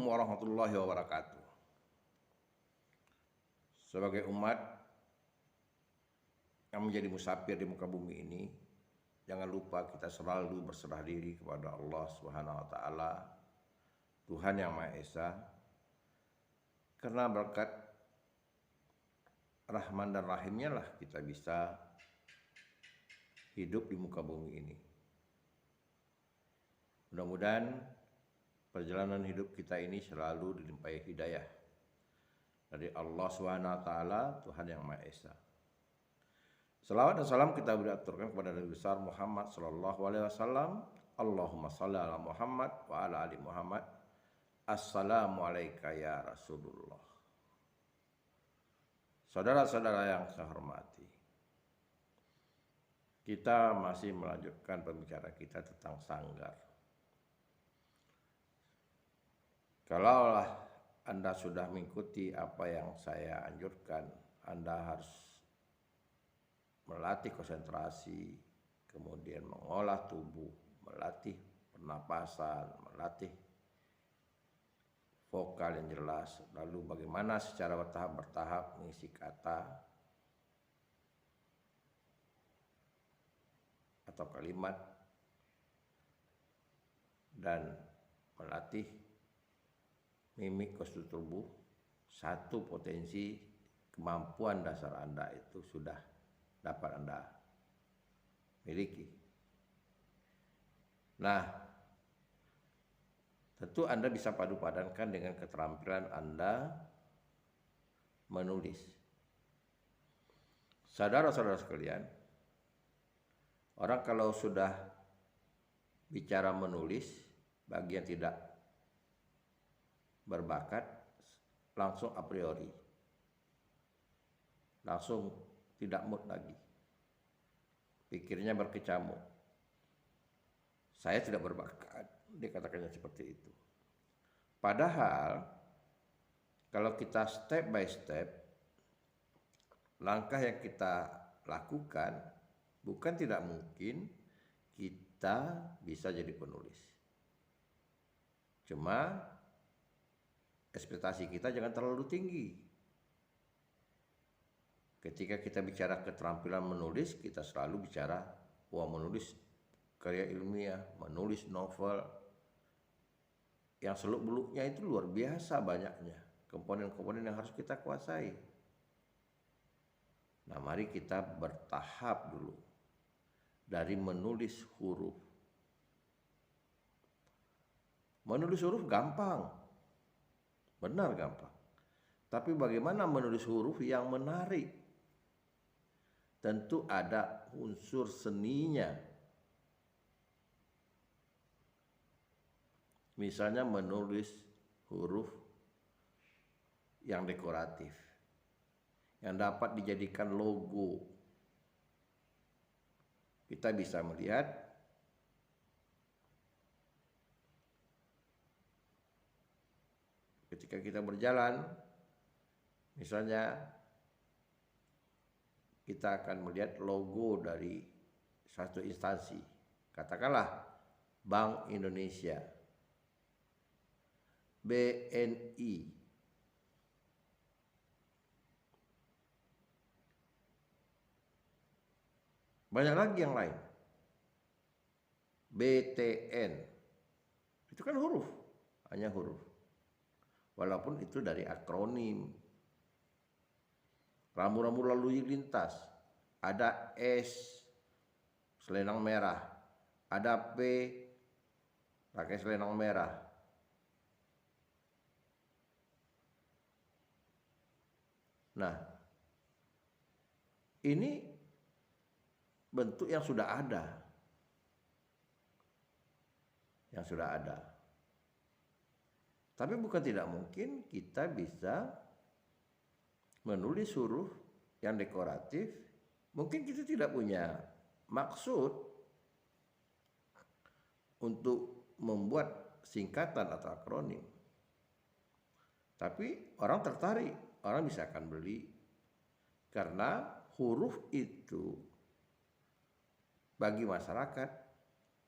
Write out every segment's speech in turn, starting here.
warahmatullahi wabarakatuh. Sebagai umat yang menjadi musafir di muka bumi ini, jangan lupa kita selalu berserah diri kepada Allah Subhanahu wa taala, Tuhan yang Maha Esa. Karena berkat Rahman dan Rahimnya lah kita bisa hidup di muka bumi ini. Mudah-mudahan perjalanan hidup kita ini selalu dilimpahi hidayah dari Allah Subhanahu wa taala, Tuhan yang Maha Esa. Salawat dan salam kita beri aturkan kepada Nabi besar Muhammad sallallahu alaihi wasallam. Allahumma shalli ala Muhammad wa ala ali Muhammad. Assalamualaikum ya Rasulullah. Saudara-saudara yang saya hormati, kita masih melanjutkan pembicaraan kita tentang sanggar. Kalaulah Anda sudah mengikuti apa yang saya anjurkan, Anda harus melatih konsentrasi, kemudian mengolah tubuh, melatih pernapasan, melatih vokal yang jelas, lalu bagaimana secara bertahap mengisi kata atau kalimat, dan melatih mimik postur tubuh. Satu potensi kemampuan dasar Anda itu sudah dapat Anda miliki. Nah, tentu Anda bisa padu-padankan dengan keterampilan Anda menulis. Saudara-saudara sekalian, orang kalau sudah bicara menulis, bagi yang tidak berbakat, langsung a priori, langsung tidak mood lagi, pikirnya berkecamuk. Saya tidak berbakat, dikatakannya seperti itu. Padahal kalau kita step by step, langkah yang kita lakukan, bukan tidak mungkin kita bisa jadi penulis. Cuma ekspektasi kita jangan terlalu tinggi. Ketika kita bicara keterampilan menulis, kita selalu bicara menulis karya ilmiah, menulis novel yang seluk-beluknya itu luar biasa banyaknya, komponen-komponen yang harus kita kuasai. Nah, mari kita bertahap dulu dari menulis huruf. Menulis huruf gampang, benar gampang. Tapi bagaimana menulis huruf yang menarik? Tentu ada unsur seninya. Misalnya menulis huruf yang dekoratif, yang dapat dijadikan logo. Kita bisa melihat ketika kita berjalan, misalnya kita akan melihat logo dari satu instansi, katakanlah Bank Indonesia, BNI, banyak lagi yang lain, BTN, itu kan huruf, hanya huruf, walaupun itu dari akronim. Rambu-rambu lalu lintas, ada S selendang merah, ada P pakai selendang merah. Nah, ini bentuk yang sudah ada. Yang sudah ada. Tapi bukan tidak mungkin kita bisa menulis huruf yang dekoratif. Mungkin kita tidak punya maksud untuk membuat singkatan atau akronim. Tapi orang tertarik, orang bisa akan beli. Karena huruf itu bagi masyarakat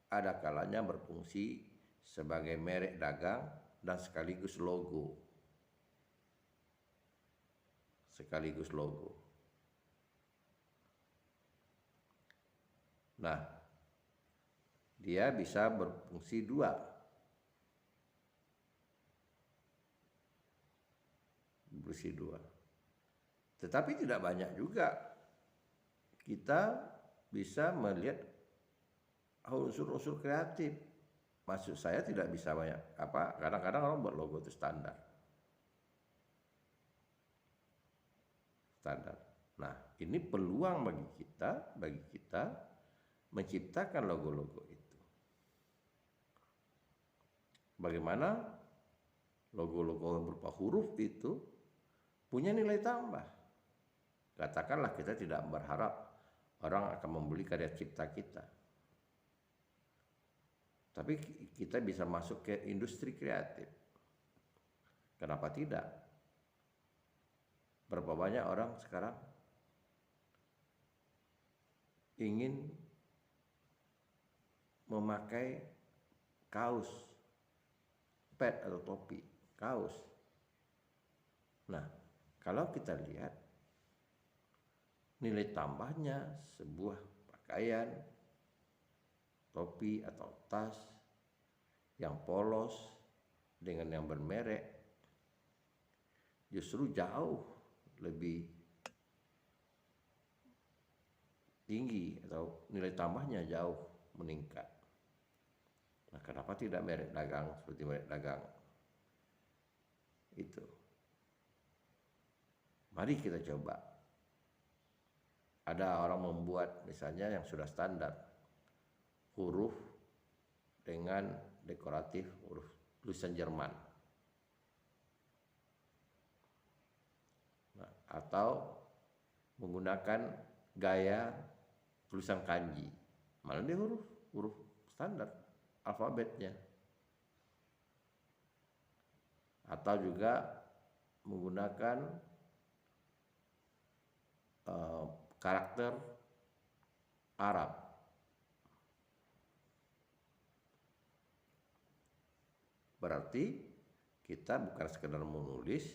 ada kalanya berfungsi sebagai merek dagang dan sekaligus logo. Sekaligus logo. Nah, dia bisa berfungsi dua. Berfungsi dua. Tetapi tidak banyak juga kita bisa melihat unsur-unsur kreatif. Maksud saya tidak bisa banyak kadang-kadang orang buat logo itu standar. Nah, ini peluang bagi kita menciptakan logo-logo itu. Bagaimana logo-logo yang berupa huruf itu punya nilai tambah. Katakanlah kita tidak berharap orang akan membeli karya cipta kita. Tapi kita bisa masuk ke industri kreatif. Kenapa tidak? Berapa banyak orang sekarang ingin memakai kaos, pet atau topi, kaos. Nah, kalau kita lihat nilai tambahnya sebuah pakaian, topi atau tas yang polos dengan yang bermerek justru jauh lebih tinggi atau nilai tambahnya jauh meningkat. Nah, kenapa tidak merek dagang seperti merek dagang itu? Mari kita coba. Ada orang membuat misalnya yang sudah standar huruf dengan dekoratif huruf tulisan Jerman. Nah, atau menggunakan gaya tulisan kanji, malah dia huruf standar alfabetnya. Atau juga menggunakan karakter Arab. Berarti kita bukan sekedar menulis,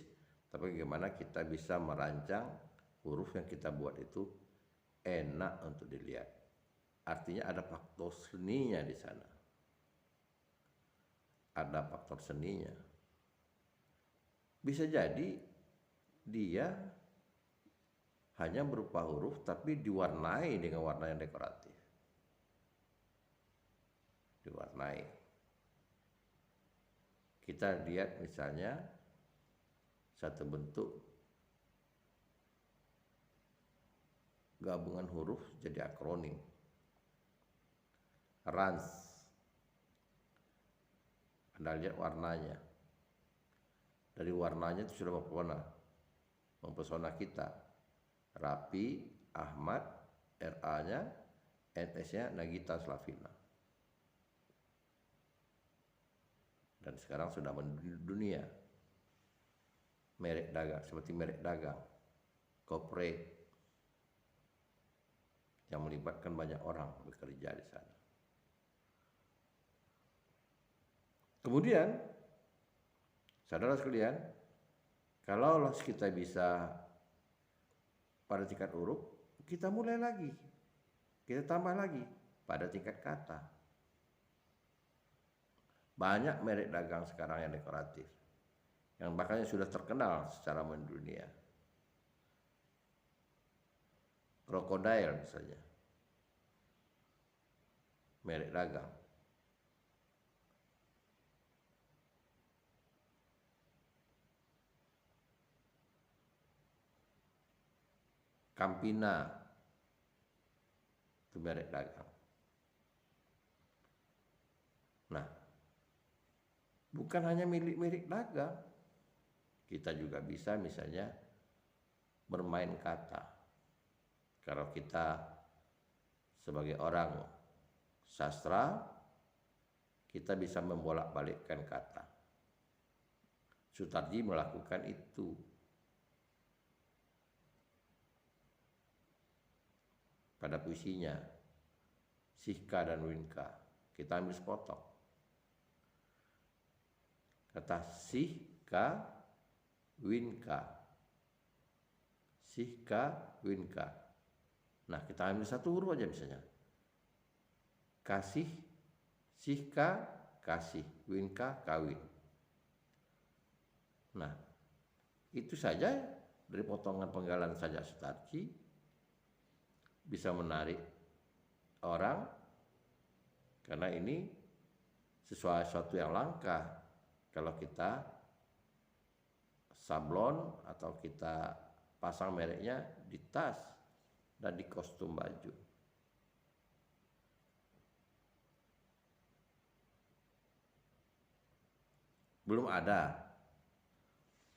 tapi bagaimana kita bisa merancang huruf yang kita buat itu enak untuk dilihat. Artinya ada faktor seninya di sana. Ada faktor seninya. Bisa jadi dia hanya berupa huruf tapi diwarnai dengan warna yang dekoratif. Diwarnai. Kita lihat misalnya satu bentuk gabungan huruf jadi akronim. RANS. Anda lihat warnanya. Dari warnanya itu sudah mempesona kita. Rapi, Ahmad, RA-nya, NS-nya Nagita Slavina. Dan sekarang sudah mendunia. Merek dagang, seperti merek dagang, corporate, yang melibatkan banyak orang bekerja di sana. Kemudian, saudara sekalian, kalau kita bisa pada tingkat huruf, kita mulai lagi. Kita tambah lagi pada tingkat kata. Banyak merek dagang sekarang yang dekoratif. Yang bahkan sudah terkenal secara mendunia. Crocodile misalnya. Merek dagang. Campina, itu merek dagang. Nah, bukan hanya milik-milik dagang, kita juga bisa misalnya bermain kata. Kalau kita sebagai orang sastra, kita bisa membolak-balikkan kata. Sutarji melakukan itu. Pada puisinya, Sihka dan Winka, kita ambil sepotong. Kata sihka winka. Sihka winka. Nah, kita ambil satu huruf aja misalnya. Kasih, sihka kasih, winka kawin. Nah, itu saja dari potongan penggalan saja Sutarji bisa menarik orang, karena ini sesuatu yang langka kalau kita sablon atau kita pasang mereknya di tas dan di kostum baju. Belum ada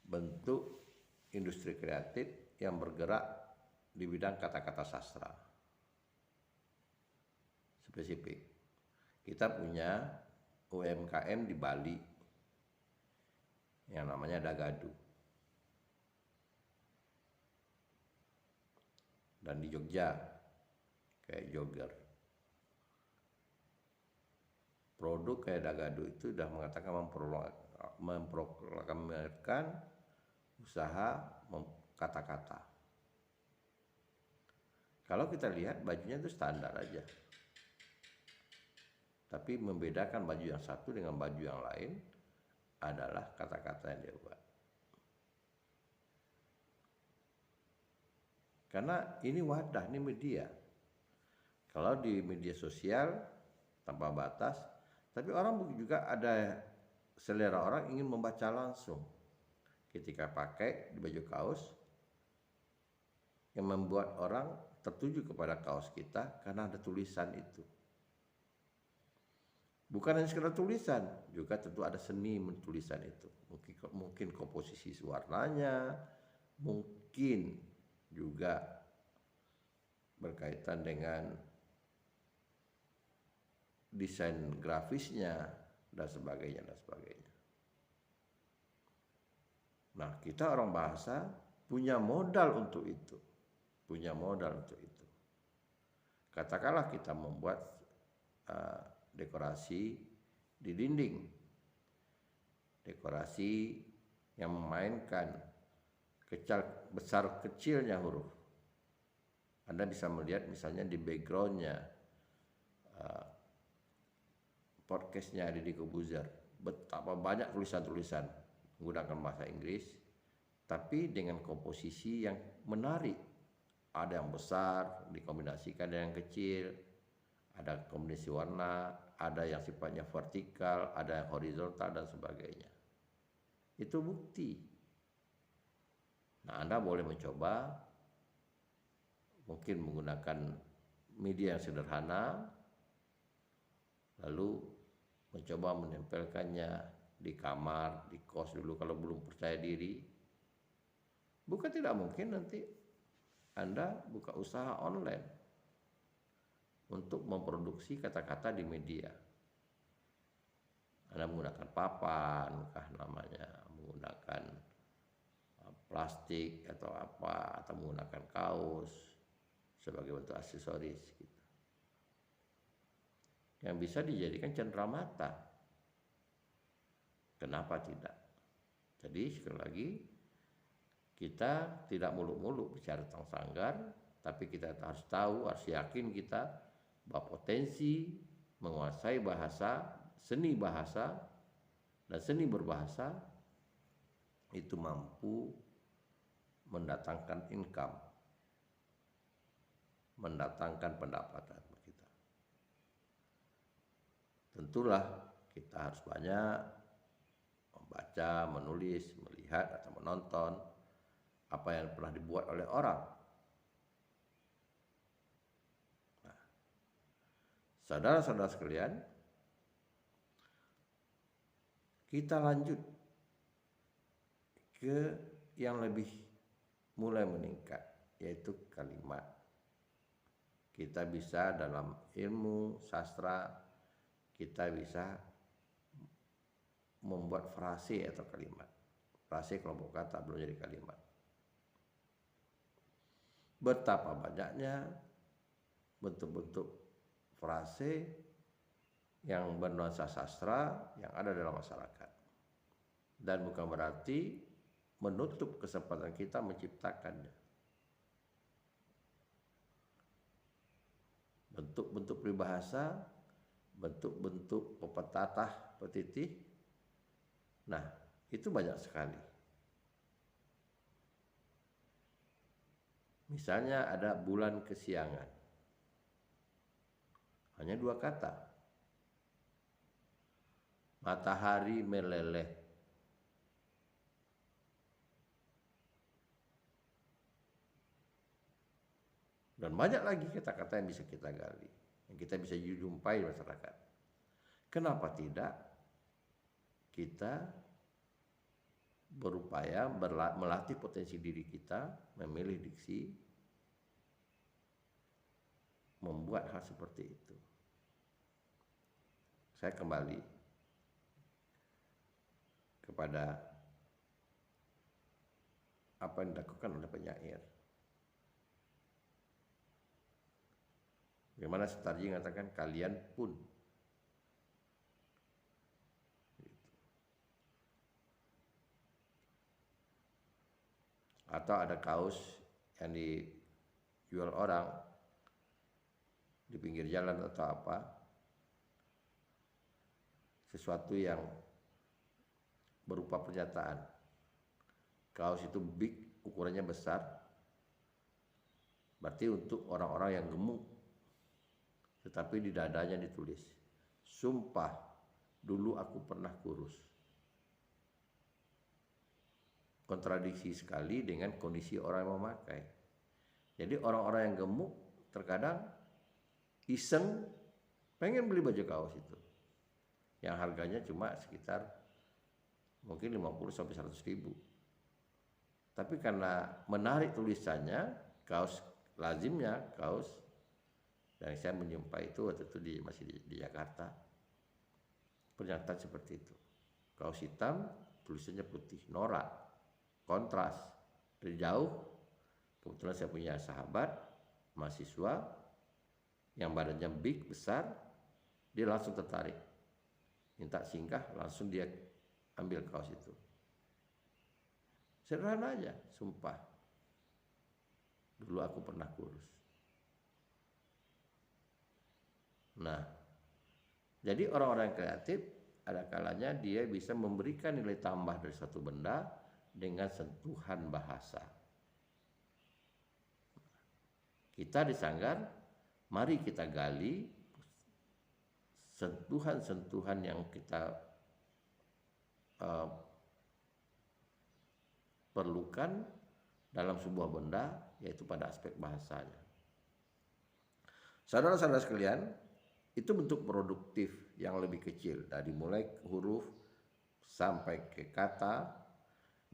bentuk industri kreatif yang bergerak di bidang kata-kata sastra spesifik. Kita punya UMKM di Bali yang namanya Dagadu, dan di Jogja kayak Jogger. Produk kayak Dagadu itu sudah mengatakan memproklamirkan usaha kata-kata. Kalau kita lihat bajunya itu standar aja, tapi membedakan baju yang satu dengan baju yang lain adalah kata-kata yang dia buat. Karena ini wadah, ini media. Kalau di media sosial tanpa batas, tapi orang juga ada selera orang ingin membaca langsung. Ketika pakai di baju kaos, yang membuat orang tertuju kepada kaos kita karena ada tulisan itu. Bukan hanya sekedar tulisan, juga tentu ada seni tulisan itu. Mungkin komposisi warnanya, mungkin juga berkaitan dengan desain grafisnya dan sebagainya dan sebagainya. Nah, kita orang bahasa punya modal untuk itu. Katakanlah kita membuat dekorasi di dinding, dekorasi yang memainkan besar kecilnya huruf. Anda bisa melihat misalnya di backgroundnya podcastnya Deddy Corbuzier, betapa banyak tulisan-tulisan menggunakan bahasa Inggris, tapi dengan komposisi yang menarik. Ada yang besar dikombinasikan dengan yang kecil, ada kombinasi warna, ada yang sifatnya vertikal, ada yang horizontal dan sebagainya. Itu bukti. Nah, Anda boleh mencoba, mungkin menggunakan media yang sederhana, lalu mencoba menempelkannya di kamar, di kos dulu kalau belum percaya diri. Bukan tidak mungkin nanti Anda buka usaha online untuk memproduksi kata-kata di media. Anda menggunakan papan, namanya, menggunakan plastik atau apa, atau menggunakan kaos sebagai bentuk aksesoris gitu, yang bisa dijadikan cenderamata. Kenapa tidak? Jadi sekali lagi, kita tidak muluk-muluk bicara tentang sanggar, tapi kita harus tahu, harus yakin kita bahwa potensi menguasai bahasa, seni bahasa, dan seni berbahasa itu mampu mendatangkan income, mendatangkan pendapatan kita. Tentulah kita harus banyak membaca, menulis, melihat atau menonton apa yang pernah dibuat oleh orang. Nah, saudara-saudara sekalian, kita lanjut ke yang lebih mulai meningkat, yaitu kalimat. Kita bisa dalam ilmu sastra, kita bisa membuat frase atau kalimat. Frase kelompok kata, belum jadi kalimat. Betapa banyaknya bentuk-bentuk frase yang bernuansa sastra yang ada dalam masyarakat. dan bukan berarti menutup kesempatan kita menciptakannya. Bentuk-bentuk peribahasa, bentuk-bentuk pepetatah, petitih, nah itu banyak sekali. Misalnya ada bulan kesiangan, hanya 2 kata. Matahari meleleh, dan banyak lagi kata-kata yang bisa kita gali, yang kita bisa jumpai di masyarakat. Kenapa tidak kita berupaya melatih potensi diri kita, memilih diksi, membuat hal seperti itu. Saya kembali kepada apa yang dilakukan oleh penyair. Bagaimana Sutarji mengatakan kalian pun. Atau ada kaos yang dijual orang di pinggir jalan atau apa, sesuatu yang berupa pernyataan. Kaos itu big, ukurannya besar, berarti untuk orang-orang yang gemuk. Tetapi di dadanya ditulis, sumpah dulu aku pernah kurus. Kontradiksi sekali dengan kondisi orang yang memakai. Jadi orang-orang yang gemuk terkadang iseng pengen beli baju kaos itu, yang harganya cuma sekitar mungkin 50 sampai 100 ribu. Tapi karena menarik tulisannya, kaos lazimnya kaos, dan saya menjumpai itu waktu itu masih di Jakarta, pernyataan seperti itu. Kaos hitam, tulisannya putih, norak, kontras. Dari jauh, kebetulan saya punya sahabat mahasiswa yang badannya big, besar, dia langsung tertarik, minta singgah, langsung dia ambil kaos itu. Sederhana aja, sumpah dulu aku pernah kurus. Nah, jadi orang-orang yang kreatif ada kalanya dia bisa memberikan nilai tambah dari suatu benda dengan sentuhan bahasa. Kita di Sanggar, mari kita gali sentuhan-sentuhan yang kita perlukan dalam sebuah benda, yaitu pada aspek bahasanya. Saudara-saudara sekalian, itu bentuk produktif yang lebih kecil, dari mulai huruf sampai ke kata.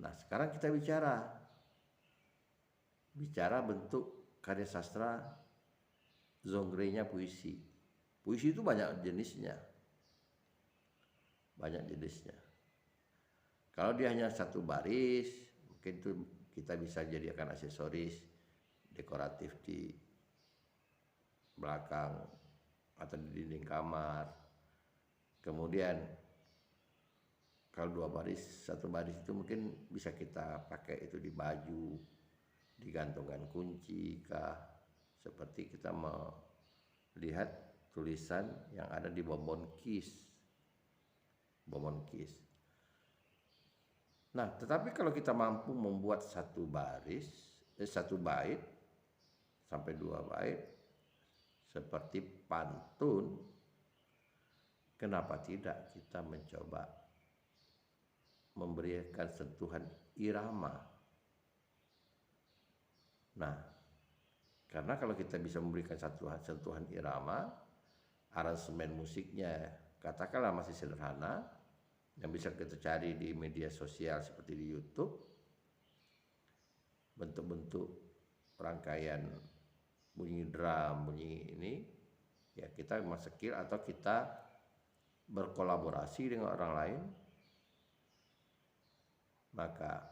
Nah, sekarang kita bicara bentuk karya sastra, genre-nya puisi. Puisi itu banyak jenisnya. Kalau dia hanya satu baris, mungkin itu kita bisa jadikan aksesoris dekoratif di belakang atau di dinding kamar. Kemudian kalau satu baris itu mungkin bisa kita pakai itu di baju, di gantungan kunci kah, seperti kita melihat tulisan yang ada di bonbon kiss. Nah, tetapi kalau kita mampu membuat satu bait sampai 2 bait seperti pantun, kenapa tidak kita mencoba memberikan sentuhan irama? Nah, karena kalau kita bisa memberikan sentuhan irama, aransemen musiknya katakanlah masih sederhana, yang bisa kita cari di media sosial seperti di YouTube, bentuk-bentuk rangkaian bunyi drum, bunyi ini, ya kita memang skill atau kita berkolaborasi dengan orang lain, maka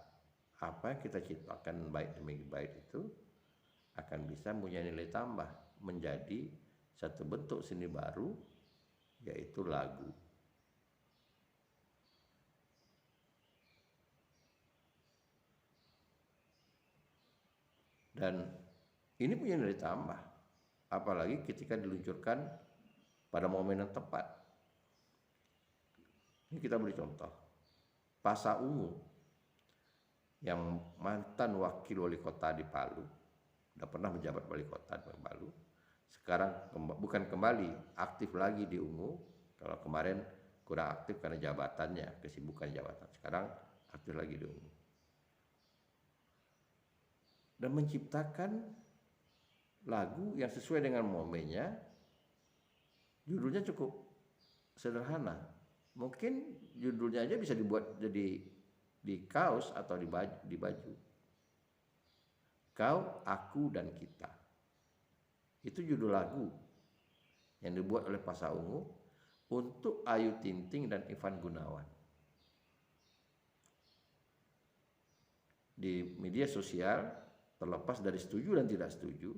apa yang kita ciptakan bait demi bait itu akan bisa punya nilai tambah menjadi satu bentuk seni baru, yaitu lagu. Dan ini punya nilai tambah, apalagi ketika diluncurkan pada momen yang tepat. Ini kita beri contoh, Pasha Ungu yang mantan wakil wali kota di Palu, udah pernah menjabat wali kota di Palu, sekarang bukan kembali aktif lagi di Ungu. Kalau kemarin kurang aktif karena jabatannya, kesibukan jabatan, sekarang aktif lagi di Ungu. Dan menciptakan lagu yang sesuai dengan momennya. Judulnya cukup sederhana. Mungkin judulnya aja bisa dibuat jadi di kaos atau di baju. Kau, Aku, dan Kita. Itu judul lagu yang dibuat oleh Pasha Ungu untuk Ayu Ting Ting dan Ivan Gunawan. Di media sosial, terlepas dari setuju dan tidak setuju,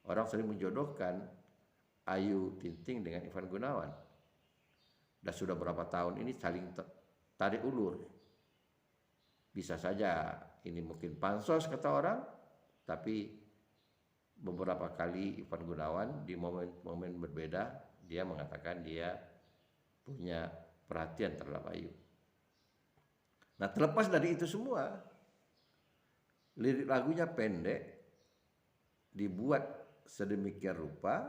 orang sering menjodohkan Ayu Ting Ting dengan Ivan Gunawan. Dan sudah berapa tahun ini saling tarik ulur. Bisa saja ini mungkin pansos kata orang, tapi beberapa kali Ivan Gunawan di momen-momen berbeda dia mengatakan dia punya perhatian terhadap Ayu. Nah, terlepas dari itu semua, lirik lagunya pendek, dibuat sedemikian rupa.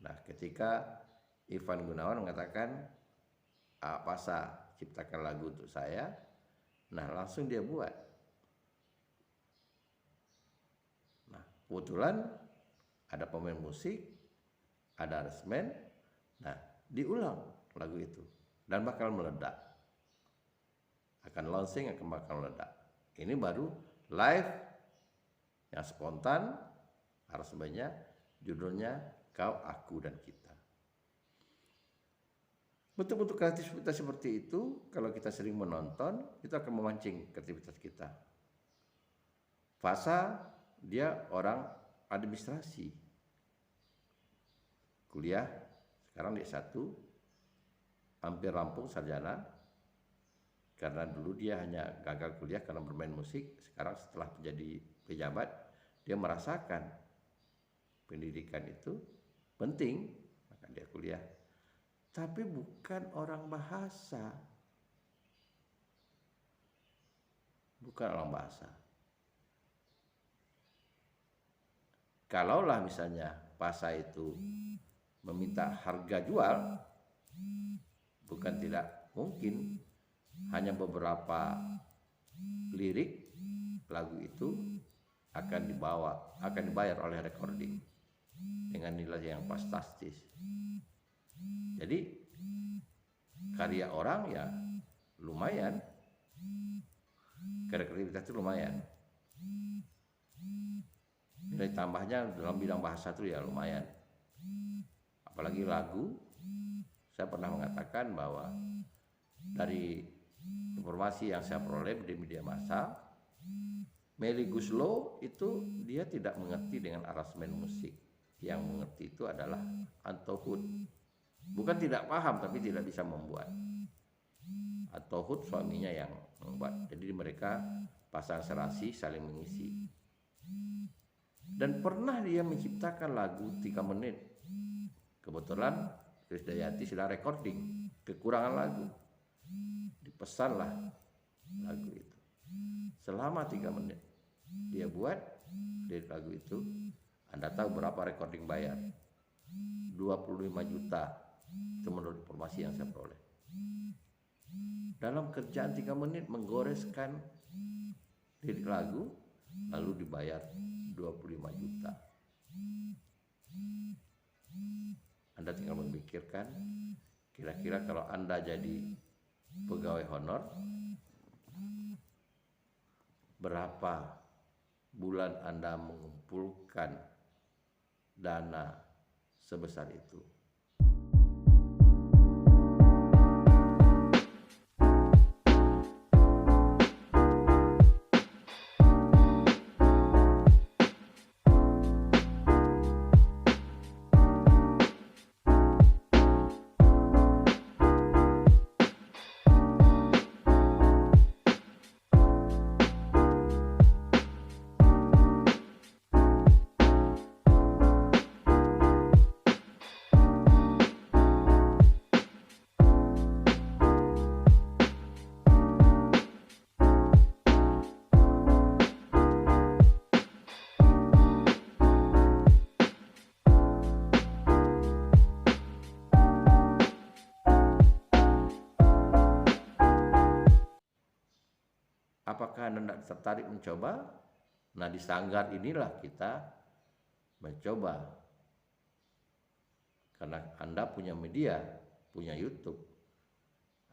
Nah, ketika Ivan Gunawan mengatakan, Pasha ciptakan lagu untuk saya, nah langsung dia buat. Nah, kebetulan ada pemain musik, ada aransemen, nah diulang lagu itu dan bakal meledak. Akan launching, akan bakal meledak. Ini baru live yang spontan, aransemennya judulnya Kau, Aku, dan Kita. Bentuk-bentuk kreativitas seperti itu, kalau kita sering menonton, itu akan memancing kreativitas kita. Pasha, dia orang administrasi. Kuliah, sekarang di S1, hampir rampung sarjana. Karena dulu dia hanya gagal kuliah karena bermain musik. Sekarang setelah menjadi pejabat, dia merasakan pendidikan itu penting, maka dia kuliah. Tapi bukan orang bahasa. Bukan orang bahasa. Kalaulah misalnya Pasha itu meminta harga jual, bukan tidak mungkin hanya beberapa lirik lagu itu akan dibayar oleh recording dengan nilai yang fantastis. Jadi karya orang ya lumayan, kreativitas itu lumayan, nilai tambahnya dalam bidang bahasa itu ya lumayan. Apalagi lagu, saya pernah mengatakan bahwa dari informasi yang saya peroleh di media massa, Melly Goeslaw itu dia tidak mengerti dengan aransemen musik. Yang mengerti itu adalah Anto Hoed. Bukan tidak paham, tapi tidak bisa membuat. Anto Hoed suaminya yang membuat. Jadi mereka pasangan serasi saling mengisi. Dan pernah dia menciptakan lagu 3 menit. Kebetulan Krisdayanti sedang recording, kekurangan lagu. Dipesanlah lagu itu. Selama 3 menit dia buat lirik lagu itu. Anda tahu berapa recording bayar? 25 juta. Itu menurut informasi yang saya peroleh. Dalam kerjaan 3 menit menggoreskan lirik lagu, lalu dibayar 25 juta. Anda tinggal memikirkan, kira-kira kalau Anda jadi pegawai honor, berapa bulan Anda mengumpulkan dana sebesar itu? Apakah Anda tidak tertarik mencoba? Nah, di Sanggar inilah kita mencoba. Karena Anda punya media, punya YouTube.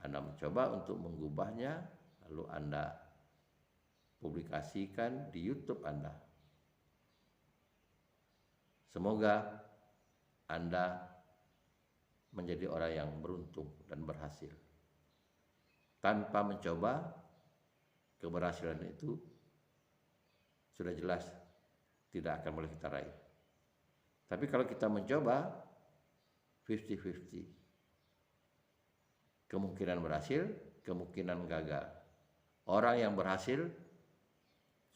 Anda mencoba untuk mengubahnya, lalu Anda publikasikan di YouTube Anda. Semoga Anda menjadi orang yang beruntung dan berhasil. Tanpa mencoba, keberhasilan itu sudah jelas tidak akan boleh kita raih. Tapi kalau kita mencoba 50-50. Kemungkinan berhasil, kemungkinan gagal. Orang yang berhasil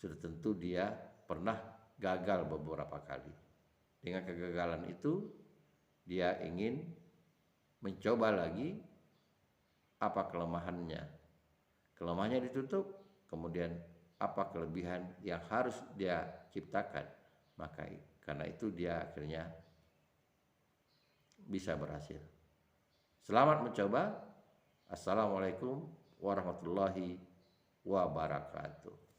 sudah tentu dia pernah gagal beberapa kali. Dengan kegagalan itu dia ingin mencoba lagi. Apa kelemahannya? Kelemahannya ditutup, kemudian apa kelebihan yang harus dia ciptakan, maka karena itu dia akhirnya bisa berhasil. Selamat mencoba. Assalamualaikum warahmatullahi wabarakatuh.